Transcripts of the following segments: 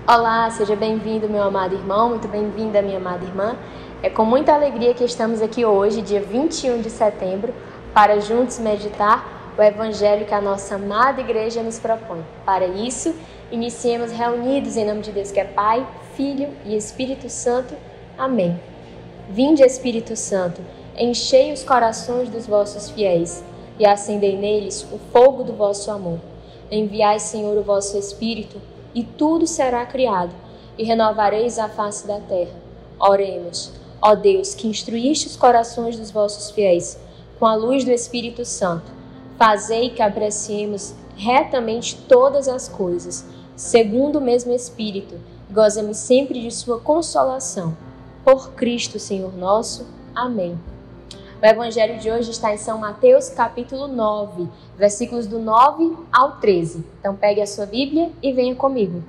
Olá, seja bem-vindo, meu amado irmão, muito bem-vinda, minha amada irmã. É com muita alegria que estamos aqui hoje, dia 21 de setembro, para juntos meditar o Evangelho que a nossa amada igreja nos propõe. Para isso, iniciemos reunidos em nome de Deus que é Pai, Filho e Espírito Santo. Amém. Vinde, Espírito Santo, enchei os corações dos vossos fiéis e acendei neles o fogo do vosso amor. Enviai, Senhor, o vosso Espírito, e tudo será criado, e renovareis a face da terra. Oremos. Ó Deus, que instruíste os corações dos vossos fiéis com a luz do Espírito Santo, fazei que apreciemos retamente todas as coisas, segundo o mesmo Espírito, e gozemos sempre de sua consolação. Por Cristo, Senhor nosso. Amém. O Evangelho de hoje está em São Mateus, capítulo 9, versículos do 9 ao 13. Então pegue a sua Bíblia e venha comigo.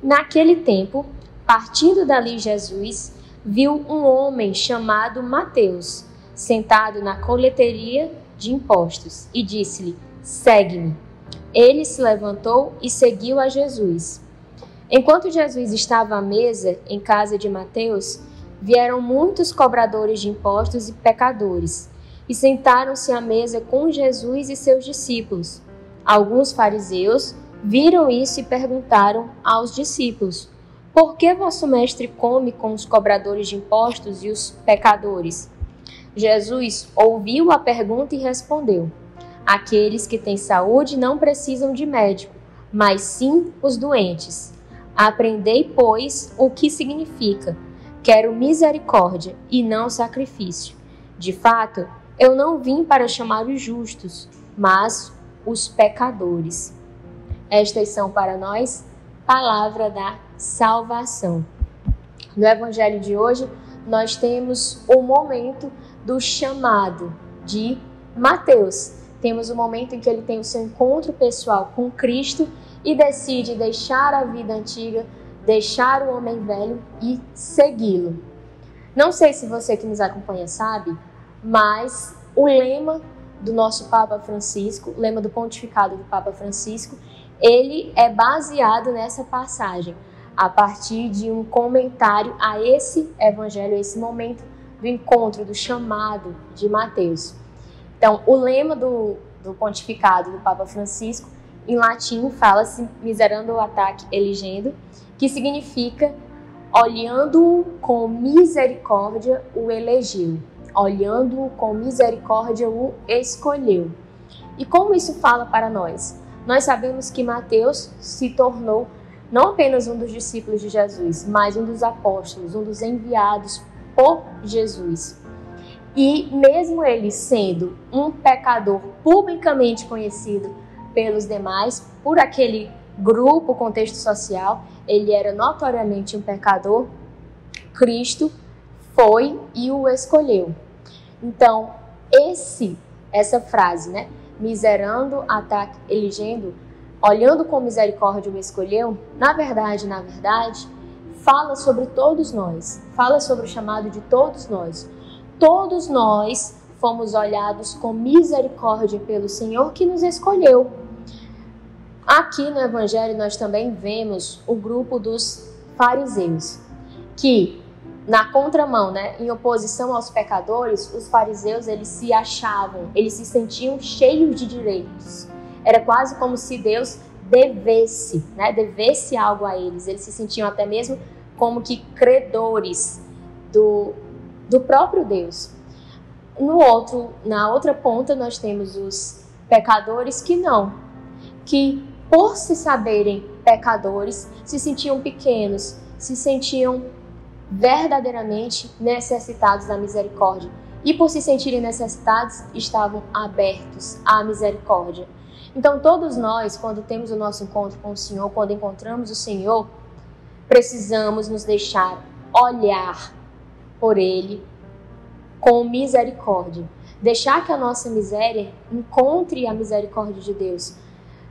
Naquele tempo, partindo dali Jesus, viu um homem chamado Mateus, sentado na coleteria de impostos, e disse-lhe: segue-me. Ele se levantou e seguiu a Jesus. Enquanto Jesus estava à mesa em casa de Mateus, vieram muitos cobradores de impostos e pecadores, e sentaram-se à mesa com Jesus e seus discípulos. Alguns fariseus viram isso e perguntaram aos discípulos: por que vosso mestre come com os cobradores de impostos e os pecadores? Jesus ouviu a pergunta e respondeu: aqueles que têm saúde não precisam de médico, mas sim os doentes. Aprendei, pois, o que significa: quero misericórdia e não sacrifício. De fato, eu não vim para chamar os justos, mas os pecadores. Estas são para nós palavra da salvação. No Evangelho de hoje, nós temos o momento do chamado de Mateus. Temos o momento em que ele tem o seu encontro pessoal com Cristo e decide deixar a vida antiga, deixar o homem velho e segui-lo. Não sei se você que nos acompanha sabe, mas o lema do nosso Papa Francisco, o lema do pontificado do Papa Francisco, ele é baseado nessa passagem, a partir de um comentário a esse evangelho, a esse momento do encontro, do chamado de Mateus. Então, o lema do pontificado do Papa Francisco, em latim, fala-se miserando ataque eligendo, que significa olhando-o com misericórdia o elegeu, olhando-o com misericórdia o escolheu. E como isso fala para nós? Nós sabemos que Mateus se tornou não apenas um dos discípulos de Jesus, mas um dos apóstolos, um dos enviados por Jesus. E mesmo ele sendo um pecador publicamente conhecido pelos demais, por aquele grupo, contexto social, ele era notoriamente um pecador, Cristo foi e o escolheu. Então, essa frase, né? Miserando, ataque, eligendo, olhando com misericórdia o escolheu, na verdade, fala sobre todos nós, fala sobre o chamado de todos nós. Todos nós fomos olhados com misericórdia pelo Senhor que nos escolheu. Aqui no Evangelho nós também vemos o grupo dos fariseus, que na contramão, em oposição aos pecadores, os fariseus eles se achavam, eles se sentiam cheios de direitos. Era quase como se Deus devesse algo a eles. Eles se sentiam até mesmo como que credores do próprio Deus. Na outra ponta nós temos os pecadores que por se saberem pecadores, se sentiam pequenos, se sentiam verdadeiramente necessitados da misericórdia. E por se sentirem necessitados, estavam abertos à misericórdia. Então todos nós, quando temos o nosso encontro com o Senhor, quando encontramos o Senhor, precisamos nos deixar olhar por Ele com misericórdia. Deixar que a nossa miséria encontre a misericórdia de Deus.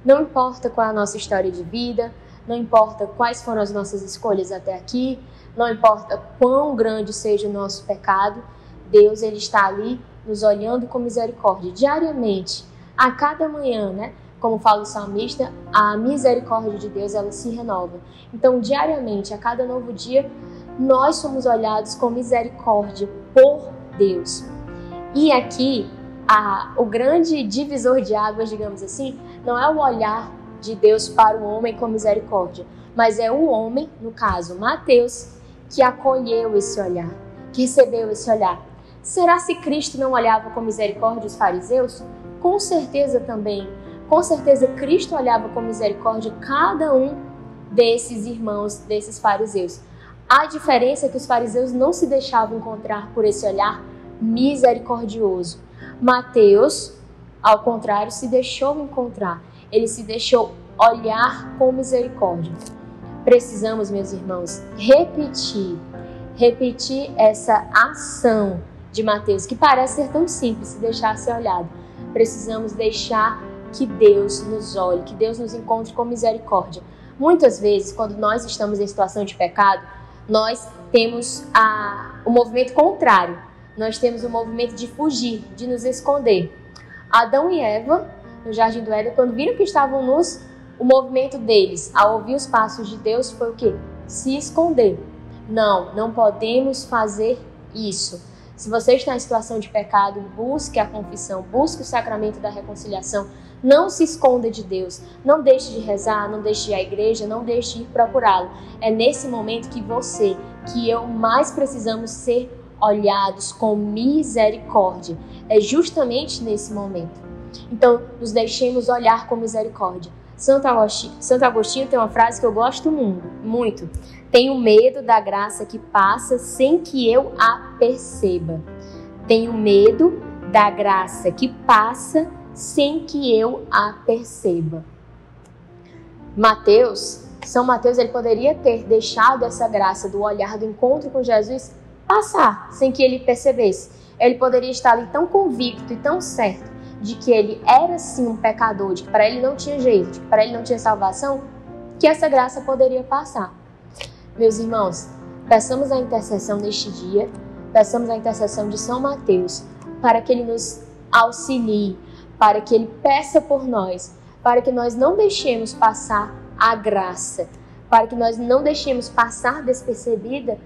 Não importa qual é a nossa história de vida, não importa quais foram as nossas escolhas até aqui, não importa quão grande seja o nosso pecado, Deus ele está ali nos olhando com misericórdia diariamente, a cada manhã, né? Como fala o salmista, a misericórdia de Deus, ela se renova. Então, diariamente, a cada novo dia, nós somos olhados com misericórdia por Deus. E aqui, o grande divisor de águas, digamos assim, não é o olhar de Deus para o homem com misericórdia, mas é o homem, no caso, Mateus, que acolheu esse olhar, que recebeu esse olhar. Será se Cristo não olhava com misericórdia os fariseus? Com certeza também. Com certeza Cristo olhava com misericórdia cada um desses irmãos, desses fariseus. A diferença é que os fariseus não se deixavam encontrar por esse olhar misericordioso. Mateus, ao contrário, se deixou encontrar. Ele se deixou olhar com misericórdia. Precisamos, meus irmãos, repetir essa ação de Mateus, que parece ser tão simples, se deixar ser olhado. Precisamos deixar que Deus nos olhe, que Deus nos encontre com misericórdia. Muitas vezes, quando nós estamos em situação de pecado, nós temos o movimento contrário. Nós temos o movimento de fugir, de nos esconder. Adão e Eva, no Jardim do Éden, quando viram que estavam nus, o movimento deles, ao ouvir os passos de Deus, foi o quê? Se esconder. Não podemos fazer isso. Se você está em situação de pecado, busque a confissão, busque o sacramento da reconciliação. Não se esconda de Deus. Não deixe de rezar, não deixe de ir à igreja, não deixe de ir procurá-lo. É nesse momento que você, que eu, mais precisamos ser olhados com misericórdia. É justamente nesse momento. Então, nos deixemos olhar com misericórdia. Santo Agostinho tem uma frase que eu gosto muito. Tenho medo da graça que passa sem que eu a perceba. Tenho medo da graça que passa sem que eu a perceba. São Mateus, ele poderia ter deixado essa graça do olhar do encontro com Jesus passar sem que ele percebesse. Ele poderia estar ali tão convicto e tão certo de que ele era sim um pecador, de que para ele não tinha jeito, de que para ele não tinha salvação, que essa graça poderia passar. Meus irmãos, peçamos a intercessão neste dia, peçamos a intercessão de São Mateus, para que ele nos auxilie, para que ele peça por nós, para que nós não deixemos passar a graça, para que nós não deixemos passar despercebidas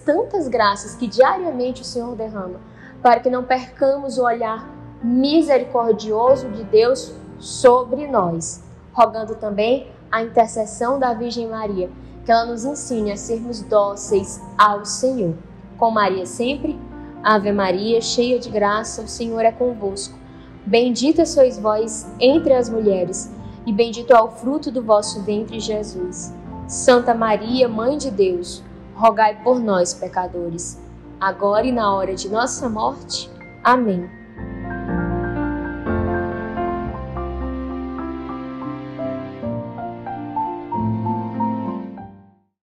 tantas graças que diariamente o Senhor derrama, para que não percamos o olhar misericordioso de Deus sobre nós, rogando também a intercessão da Virgem Maria, que ela nos ensine a sermos dóceis ao Senhor. Com Maria sempre, Ave Maria, cheia de graça, o Senhor é convosco. Bendita sois vós entre as mulheres, e bendito é o fruto do vosso ventre, Jesus. Santa Maria, Mãe de Deus, rogai por nós, pecadores, agora e na hora de nossa morte. Amém.